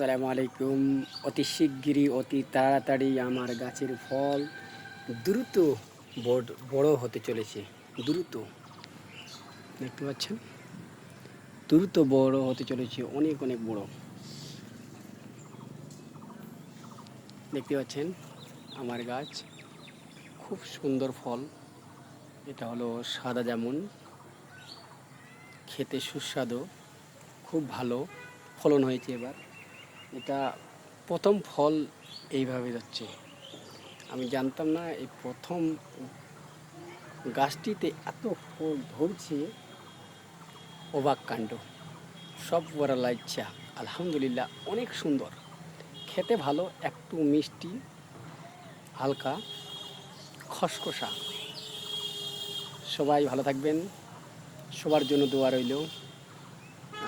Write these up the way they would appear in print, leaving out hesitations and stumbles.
আসসালামু আলাইকুম। অতি শিগগিরই অতি তাড়াতাড়ি আমার গাছের ফল দ্রুত বড় হতে চলেছে। দ্রুত দেখতে পাচ্ছেন, দ্রুত বড় হতে চলেছে, অনেক অনেক বড়। দেখতে পাচ্ছেন আমার গাছ, খুব সুন্দর ফল। এটা হলো সাদা জামুন, খেতে সুস্বাদু, খুব ভালো ফলন হয়েছে এবার। এটা প্রথম ফল এইভাবে যাচ্ছে। আমি জানতাম না এই প্রথম গাছটিতে এত ফল ধরছে, অবাক কাণ্ড। সব বড় লাইচ্ছা, আলহামদুলিল্লাহ, অনেক সুন্দর, খেতে ভালো, একটু মিষ্টি, হালকা খসখসা। সবাই ভালো থাকবেন, সবার জন্য দোয়া রইল।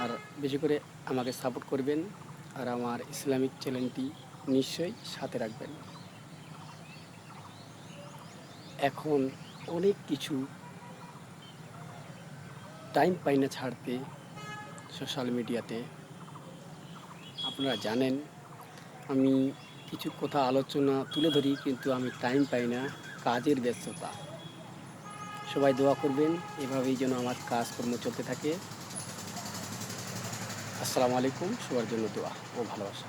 আর বেশি করে আমাকে সাপোর্ট করবেন, আর আমার ইসলামিক চ্যানেলটি নিশ্চয়ই সাথে রাখবেন। এখন অনেক কিছু টাইম পাই না ছাড়তে সোশ্যাল মিডিয়াতে। আপনারা জানেন আমি কিছু কথা আলোচনা তুলে ধরি, কিন্তু আমি টাইম পাই না, কাজের ব্যস্ততা। সবাই দোয়া করবেন, এভাবেই যেন আমার কাজকর্ম চলতে থাকে। আসসালামু আলাইকুম, সবার জন্য দোয়া ও ভালোবাসা।